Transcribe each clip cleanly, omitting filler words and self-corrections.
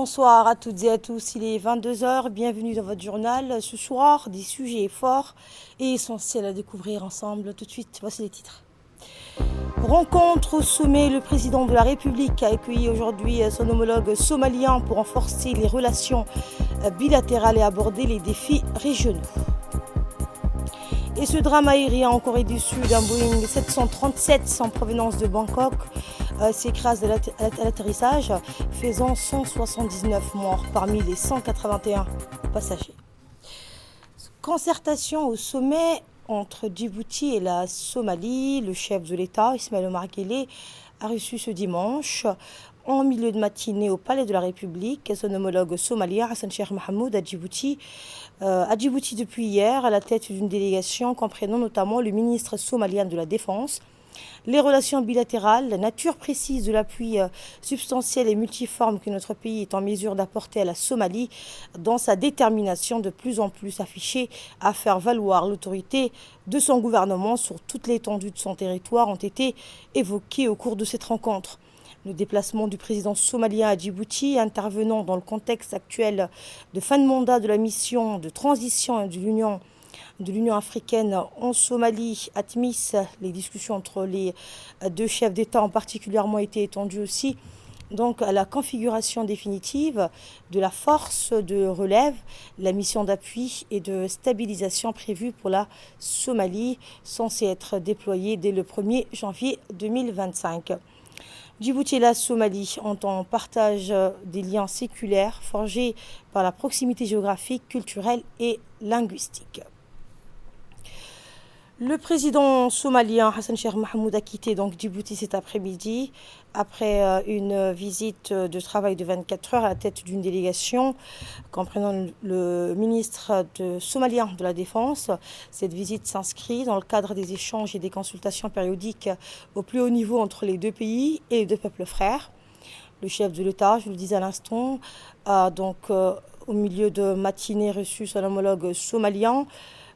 Bonsoir à toutes et à tous, il est 22 heures. Bienvenue dans votre journal. Ce soir, des sujets forts et essentiels à découvrir ensemble. Tout de suite, voici les titres. Rencontre au sommet, le président de la République a accueilli aujourd'hui son homologue somalien pour renforcer les relations bilatérales et aborder les défis régionaux. Et ce drame aérien en Corée du Sud, un Boeing 737 en provenance de Bangkok s'écrase à l'atterrissage, faisant 179 morts parmi les 181 passagers. Concertation au sommet entre Djibouti et la Somalie. Le chef de l'État, Ismaël Omar Guelleh, a reçu ce dimanche, en milieu de matinée, au Palais de la République, son homologue somalien, Hassan Sheikh Mohamud, à Djibouti. Depuis hier, à la tête d'une délégation comprenant notamment le ministre somalien de la Défense. Les relations bilatérales, la nature précise de l'appui substantiel et multiforme que notre pays est en mesure d'apporter à la Somalie dans sa détermination de plus en plus affichée à faire valoir l'autorité de son gouvernement sur toute l'étendue de son territoire ont été évoquées au cours de cette rencontre. Le déplacement du président somalien à Djibouti, intervenant dans le contexte actuel de fin de mandat de la mission de transition de l'Union africaine en Somalie, à Tmiss, les discussions entre les deux chefs d'État ont particulièrement été étendues aussi donc à la configuration définitive de la force de relève, la mission d'appui et de stabilisation prévue pour la Somalie, censée être déployée dès le 1er janvier 2025. Djibouti et la Somalie ont en partage des liens séculaires forgés par la proximité géographique, culturelle et linguistique. Le président somalien Hassan Sheikh Mohamud a quitté donc Djibouti cet après-midi après une visite de travail de 24 heures à la tête d'une délégation comprenant le ministre somalien de la Défense. Cette visite s'inscrit dans le cadre des échanges et des consultations périodiques au plus haut niveau entre les deux pays et les deux peuples frères. Le chef de l'État, je le disais à l'instant, a donc au milieu de matinée reçu son homologue somalien.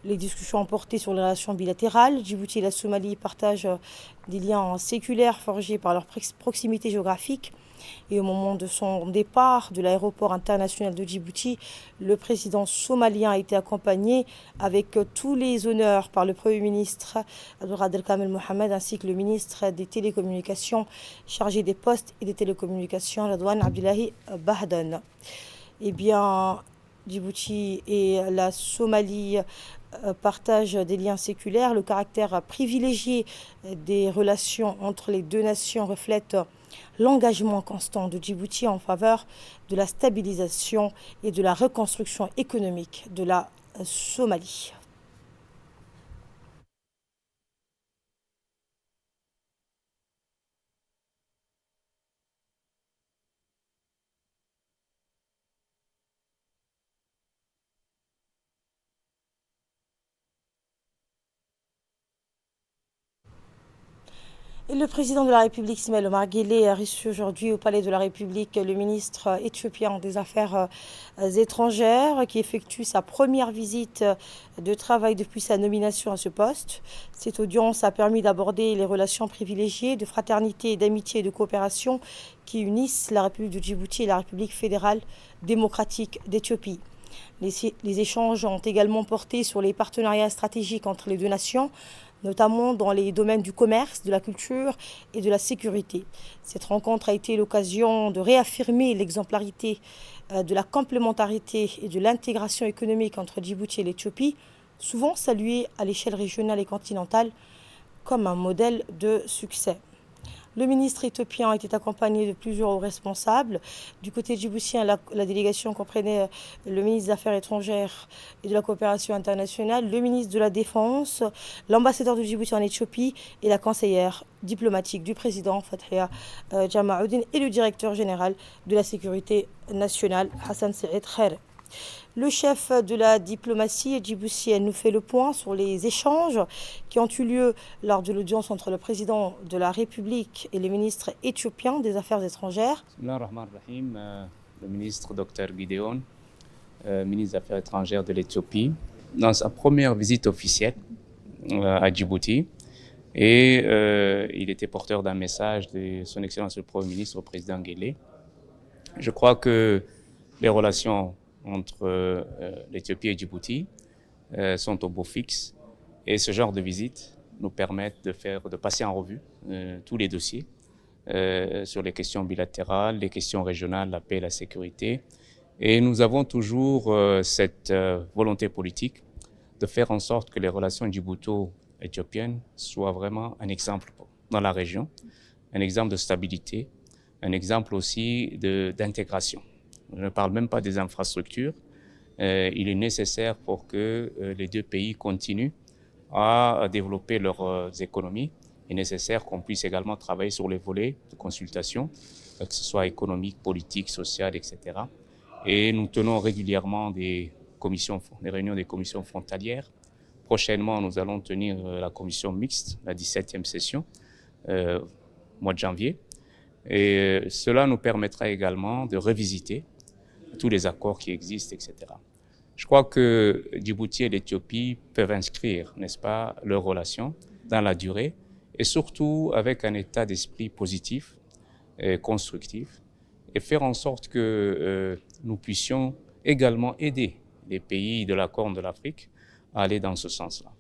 Les discussions ont porté sur les relations bilatérales. Djibouti et la Somalie partagent des liens séculaires forgés par leur proximité géographique. Et au moment de son départ de l'aéroport international de Djibouti, le président somalien a été accompagné avec tous les honneurs par le Premier ministre Abdelkader Kamel Mohamed ainsi que le ministre des Télécommunications chargé des postes et des télécommunications, Radwan Abdullahi Bahdan. Eh bien, Djibouti et la Somalie partagent des liens séculaires. Le caractère privilégié des relations entre les deux nations reflète l'engagement constant de Djibouti en faveur de la stabilisation et de la reconstruction économique de la Somalie. Et le président de la République, Ismaël Omar Guelleh, a reçu aujourd'hui au Palais de la République le ministre éthiopien des Affaires étrangères qui effectue sa première visite de travail depuis sa nomination à ce poste. Cette audience a permis d'aborder les relations privilégiées de fraternité, d'amitié et de coopération qui unissent la République de Djibouti et la République fédérale démocratique d'Éthiopie. Les échanges ont également porté sur les partenariats stratégiques entre les deux nations, notamment dans les domaines du commerce, de la culture et de la sécurité. Cette rencontre a été l'occasion de réaffirmer l'exemplarité de la complémentarité et de l'intégration économique entre Djibouti et l'Éthiopie, souvent saluée à l'échelle régionale et continentale comme un modèle de succès. Le ministre éthiopien était accompagné de plusieurs responsables. Du côté djiboutien, la délégation comprenait le ministre des Affaires étrangères et de la coopération internationale, le ministre de la Défense, l'ambassadeur de Djibouti en Éthiopie et la conseillère diplomatique du président Fathia Jamaoudine et le directeur général de la sécurité nationale Hassan Saïd Khair. Le chef de la diplomatie djiboutienne nous fait le point sur les échanges qui ont eu lieu lors de l'audience entre le président de la République et le ministre éthiopien des Affaires étrangères. Le ministre Dr Gideon, ministre des Affaires étrangères de l'Éthiopie, dans sa première visite officielle à Djibouti. Et il était porteur d'un message de son Excellence le Premier ministre au président Guelleh, Je crois que les relations entre l'Éthiopie et Djibouti sont au beau fixe et ce genre de visites nous permettent de passer en revue tous les dossiers sur les questions bilatérales, les questions régionales, la paix et la sécurité. Et nous avons toujours cette volonté politique de faire en sorte que les relations djibouto-éthiopiennes soient vraiment un exemple dans la région, un exemple de stabilité, un exemple aussi d'intégration. Je ne parle même pas des infrastructures. Il est nécessaire pour que les deux pays continuent à développer leurs économies. Il est nécessaire qu'on puisse également travailler sur les volets de consultation, que ce soit économique, politique, social, etc. Et nous tenons régulièrement des réunions des commissions frontalières. Prochainement, nous allons tenir la commission mixte, la 17e session, mois de janvier. Et cela nous permettra également de revisiter tous les accords qui existent, etc. Je crois que Djibouti et l'Éthiopie peuvent inscrire, n'est-ce pas, leurs relations dans la durée et surtout avec un état d'esprit positif et constructif et faire en sorte que nous puissions également aider les pays de la Corne de l'Afrique à aller dans ce sens-là.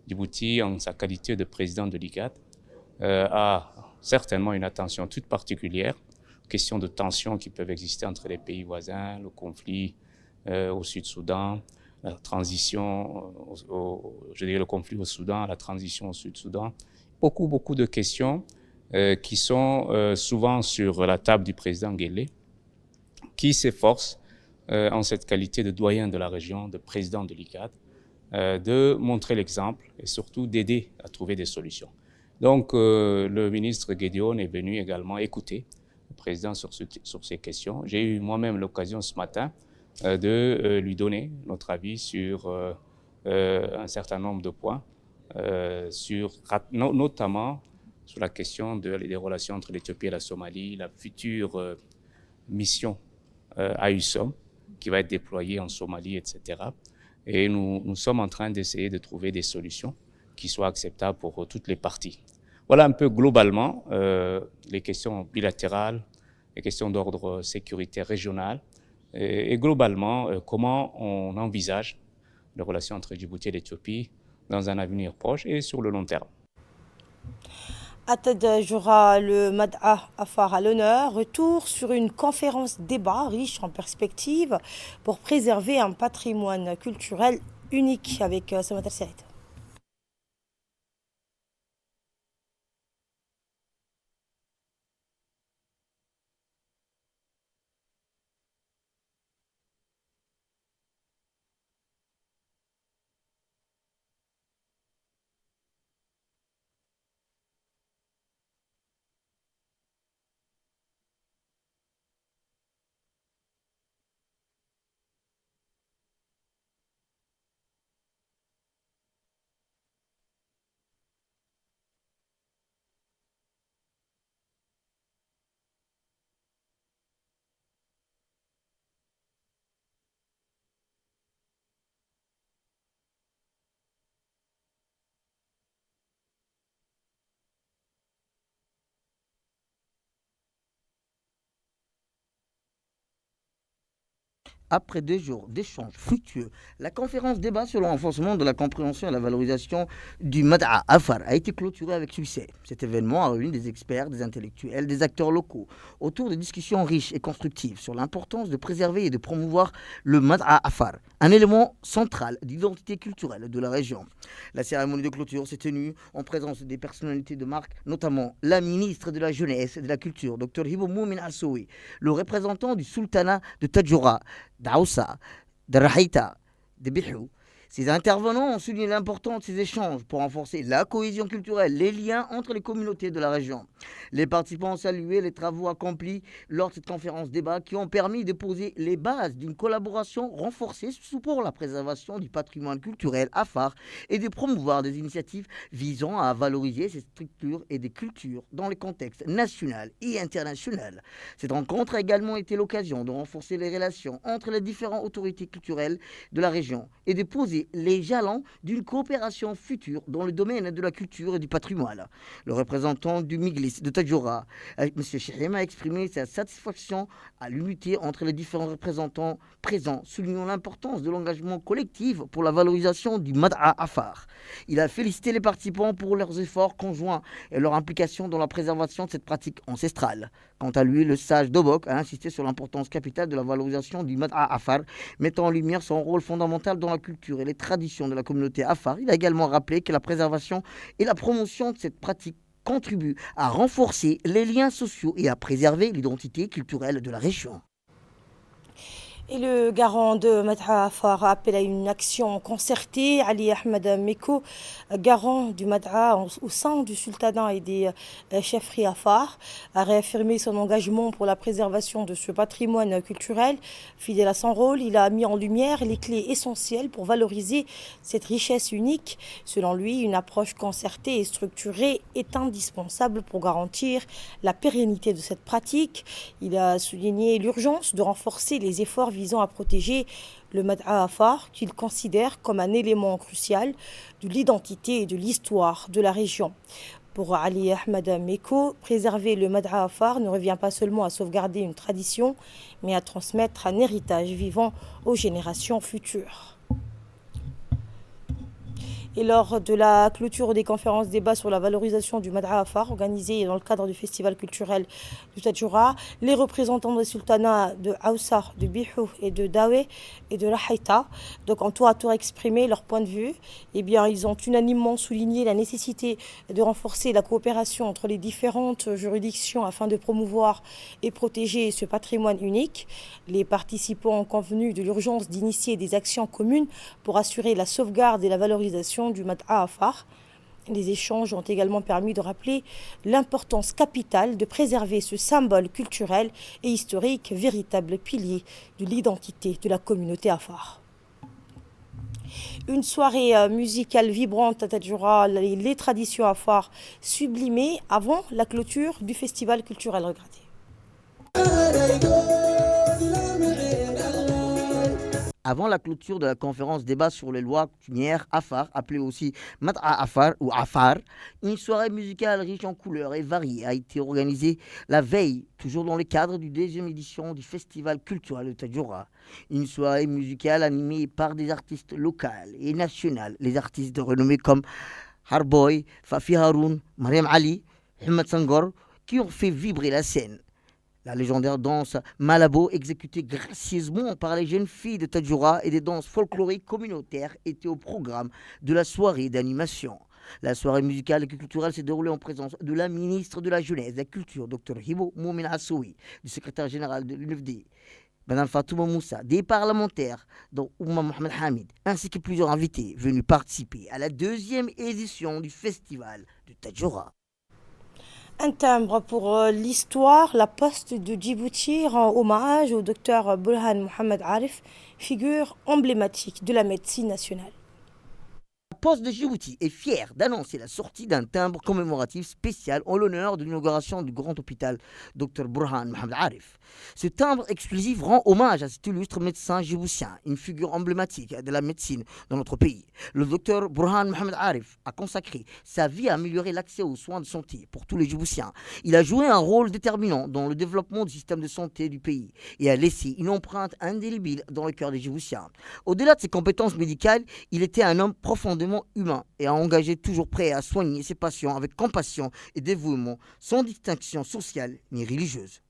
Djibouti, en sa qualité de président de l'IGAD, a certainement une attention toute particulière aux questions de tensions qui peuvent exister entre les pays voisins, le conflit au Sud-Soudan, la transition, le conflit au Soudan, la transition au Sud-Soudan. Beaucoup de questions qui sont souvent sur la table du président Guelleh, qui s'efforce, en cette qualité de doyen de la région, de président de l'IGAD, de montrer l'exemple et surtout d'aider à trouver des solutions. Donc, le ministre Gédéon est venu également écouter le président sur ces questions. J'ai eu moi-même l'occasion ce matin de lui donner notre avis sur un certain nombre de points, notamment sur la question des relations entre l'Éthiopie et la Somalie, la future mission AUSOM qui va être déployée en Somalie, etc. Et nous sommes en train d'essayer de trouver des solutions qui soient acceptables pour toutes les parties. Voilà un peu globalement les questions bilatérales, les questions d'ordre sécuritaire régional et globalement comment on envisage les relations entre Djibouti et l'Éthiopie dans un avenir proche et sur le long terme. Atad jouera le Mad'a Afar à l'honneur. Retour sur une conférence débat riche en perspectives pour préserver un patrimoine culturel unique avec Samatar Saïd. Après 2 jours d'échanges fructueux, la conférence débat sur le renforcement de la compréhension et la valorisation du Mad'a Afar a été clôturée avec succès. Cet événement a réuni des experts, des intellectuels, des acteurs locaux autour de discussions riches et constructives sur l'importance de préserver et de promouvoir le Mad'a Afar, un élément central d'identité culturelle de la région. La cérémonie de clôture s'est tenue en présence des personnalités de marque, notamment la ministre de la Jeunesse et de la Culture, Dr Hibo Moumin Assoui, le représentant du sultanat de Tadjoura, d'Aoussa, de Rahita, de Bihou. Ces intervenants ont souligné l'importance de ces échanges pour renforcer la cohésion culturelle, les liens entre les communautés de la région. Les participants ont salué les travaux accomplis lors de cette conférence débat qui ont permis de poser les bases d'une collaboration renforcée pour la préservation du patrimoine culturel afar et de promouvoir des initiatives visant à valoriser ces structures et des cultures dans le contexte national et international. Cette rencontre a également été l'occasion de renforcer les relations entre les différentes autorités culturelles de la région et de poser poser les jalons d'une coopération future dans le domaine de la culture et du patrimoine. Le représentant du Miglis de Tadjoura, M. Chihim, a exprimé sa satisfaction à l'unité entre les différents représentants présents, soulignant l'importance de l'engagement collectif pour la valorisation du Mad'a Afar. Il a félicité les participants pour leurs efforts conjoints et leur implication dans la préservation de cette pratique ancestrale. Quant à lui, le sage Dobok a insisté sur l'importance capitale de la valorisation du Mad'a Afar, mettant en lumière son rôle fondamental dans la culture et les traditions de la communauté Afar. Il a également rappelé que la préservation et la promotion de cette pratique contribuent à renforcer les liens sociaux et à préserver l'identité culturelle de la région. Et le garant de Mad'a Afar appelle à une action concertée. Ali Ahmed Meko, garant du Mad'a au sein du sultanat et des chefferies Afar, a réaffirmé son engagement pour la préservation de ce patrimoine culturel. Fidèle à son rôle, il a mis en lumière les clés essentielles pour valoriser cette richesse unique. Selon lui, une approche concertée et structurée est indispensable pour garantir la pérennité de cette pratique. Il a souligné l'urgence de renforcer les efforts visant à protéger le Mad'a Afar, qu'il considère comme un élément crucial de l'identité et de l'histoire de la région. Pour Ali Ahmed Meko, préserver le Mad'a Afar ne revient pas seulement à sauvegarder une tradition, mais à transmettre un héritage vivant aux générations futures. Et lors de la clôture des conférences débats sur la valorisation du Mad'a Afar organisée dans le cadre du festival culturel du Tadjoura, les représentants des sultanats de Aoussa, de Bihou et de Dawe et de Lahaïta, donc en tour à tour exprimé leur point de vue, eh bien, ils ont unanimement souligné la nécessité de renforcer la coopération entre les différentes juridictions afin de promouvoir et protéger ce patrimoine unique. Les participants ont convenu de l'urgence d'initier des actions communes pour assurer la sauvegarde et la valorisation du Mad'a Afar. Les échanges ont également permis de rappeler l'importance capitale de préserver ce symbole culturel et historique, véritable pilier de l'identité de la communauté Afar. Une soirée musicale vibrante à Tadjoura, les traditions Afar sublimées avant la clôture du festival culturel regretté. Avant la clôture de la conférence débat sur les lois coutumières Afar, appelée aussi Mad'a Afar ou Afar, une soirée musicale riche en couleurs et variée a été organisée la veille, toujours dans le cadre du 2e édition du festival culturel de Tadjoura. Une soirée musicale animée par des artistes locaux et nationaux, les artistes de renommée comme Harboy, Fafi Haroun, Mariam Ali, Ahmed Sangor, qui ont fait vibrer la scène. La légendaire danse Malabo, exécutée gracieusement par les jeunes filles de Tadjoura, et des danses folkloriques communautaires étaient au programme de la soirée d'animation. La soirée musicale et culturelle s'est déroulée en présence de la ministre de la Jeunesse et de la Culture, Dr Hibo Moumin Assoui, du secrétaire général de l'UNFD, Mme Fatouma Moussa, des parlementaires, dont Oumma Mohamed Hamid, ainsi que plusieurs invités venus participer à la 2e édition du festival de Tadjoura. Un timbre pour l'histoire, la poste de Djibouti rend hommage au docteur Burhan Mohamed Arif, figure emblématique de la médecine nationale. La poste de Djibouti est fière d'annoncer la sortie d'un timbre commémoratif spécial en l'honneur de l'inauguration du grand hôpital Dr Burhan Mohamed Arif. Ce timbre exclusif rend hommage à cet illustre médecin djiboutien, une figure emblématique de la médecine dans notre pays. Le Dr Burhan Mohamed Arif a consacré sa vie à améliorer l'accès aux soins de santé pour tous les Djiboutiens. Il a joué un rôle déterminant dans le développement du système de santé du pays et a laissé une empreinte indélébile dans le cœur des Djiboutiens. Au-delà de ses compétences médicales, il était un homme profondément humain et a engagé toujours prêt à soigner ses patients avec compassion et dévouement, sans distinction sociale ni religieuse.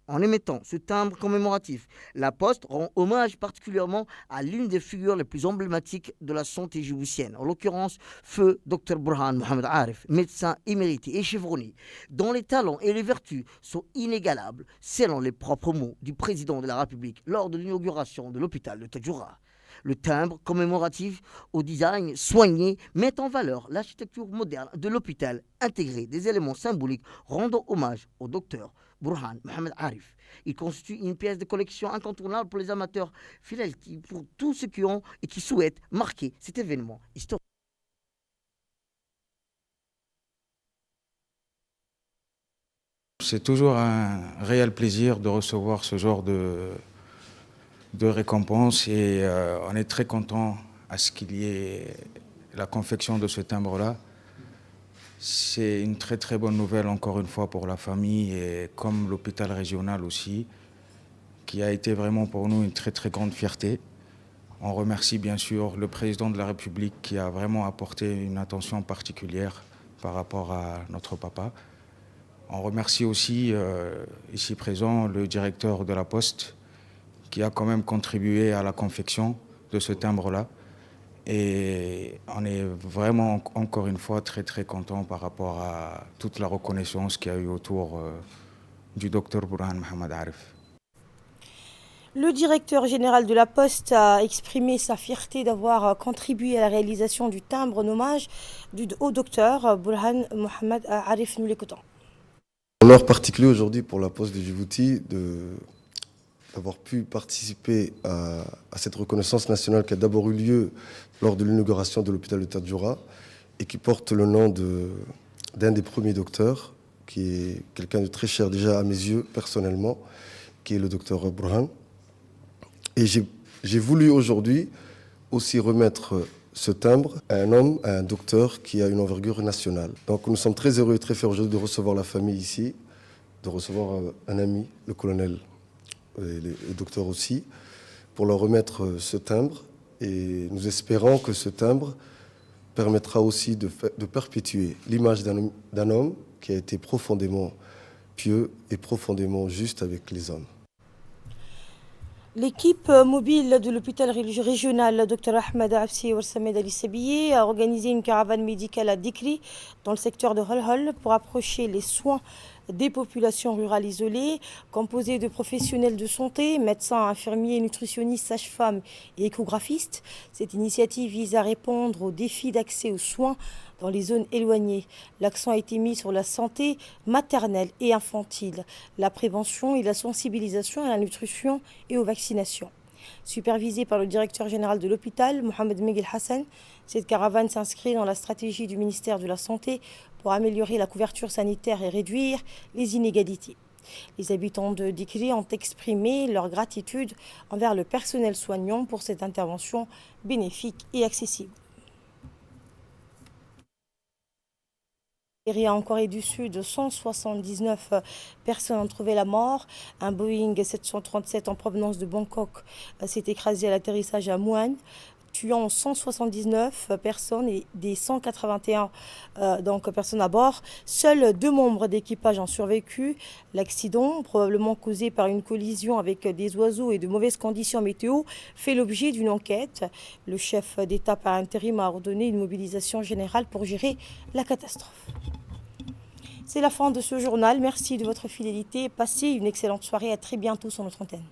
En émettant ce timbre commémoratif, la Poste rend hommage particulièrement à l'une des figures les plus emblématiques de la santé djiboutienne, en l'occurrence Feu Dr Burhan Mohamed Arif, médecin émérité et chevronné, dont les talents et les vertus sont inégalables, selon les propres mots du président de la République lors de l'inauguration de l'hôpital de Tadjoura. Le timbre commémoratif au design soigné met en valeur l'architecture moderne de l'hôpital, intégré des éléments symboliques rendant hommage au docteur Burhan Mohamed Arif. Il constitue une pièce de collection incontournable pour les amateurs fidèles, pour tous ceux qui ont et qui souhaitent marquer cet événement historique. C'est toujours un réel plaisir de recevoir ce genre de récompense et on est très content à ce qu'il y ait la confection de ce timbre-là. C'est une très très bonne nouvelle encore une fois pour la famille et comme l'hôpital régional aussi, qui a été vraiment pour nous une très très grande fierté. On remercie bien sûr le président de la République qui a vraiment apporté une attention particulière par rapport à notre papa. On remercie aussi ici présent le directeur de la Poste qui a quand même contribué à la confection de ce timbre-là. Et on est vraiment encore une fois très très content par rapport à toute la reconnaissance qu'il y a eu autour du docteur Burhan Mohamed Arif. Le directeur général de la Poste a exprimé sa fierté d'avoir contribué à la réalisation du timbre en hommage au docteur Burhan Mohamed Arif. Nous l'écoutons. Honneur particulier aujourd'hui pour la Poste de Djibouti d'avoir pu participer à cette reconnaissance nationale qui a d'abord eu lieu lors de l'inauguration de l'hôpital de Tadjoura et qui porte le nom d'un des premiers docteurs, qui est quelqu'un de très cher déjà à mes yeux personnellement, qui est le docteur Burhan. Et j'ai voulu aujourd'hui aussi remettre ce timbre à un homme, à un docteur qui a une envergure nationale. Donc nous sommes très heureux et très fiers aujourd'hui de recevoir la famille ici, de recevoir un ami, le colonel et le docteur aussi, pour leur remettre ce timbre. Et nous espérons que ce timbre permettra aussi de perpétuer l'image d'un homme qui a été profondément pieux et profondément juste avec les hommes. L'équipe mobile de l'hôpital régional Dr Ahmed Absi Warsamed Ali Sabiye a organisé une caravane médicale à Dikri, dans le secteur de Holhol, pour approcher les soins des populations rurales isolées, composées de professionnels de santé, médecins, infirmiers, nutritionnistes, sages-femmes et échographistes. Cette initiative vise à répondre aux défis d'accès aux soins dans les zones éloignées. L'accent a été mis sur la santé maternelle et infantile, la prévention et la sensibilisation à la nutrition et aux vaccinations. Supervisée par le directeur général de l'hôpital, Mohamed Miguel Hassan, cette caravane s'inscrit dans la stratégie du ministère de la Santé pour améliorer la couverture sanitaire et réduire les inégalités. Les habitants de Dikri ont exprimé leur gratitude envers le personnel soignant pour cette intervention bénéfique et accessible. En Corée du Sud, 179 personnes ont trouvé la mort. Un Boeing 737 en provenance de Bangkok s'est écrasé à l'atterrissage à Muan, tuant 179 personnes et des 181 personnes à bord. Seuls 2 membres d'équipage ont survécu. L'accident, probablement causé par une collision avec des oiseaux et de mauvaises conditions météo, fait l'objet d'une enquête. Le chef d'État par intérim a ordonné une mobilisation générale pour gérer la catastrophe. C'est la fin de ce journal. Merci de votre fidélité. Passez une excellente soirée. À très bientôt sur notre antenne.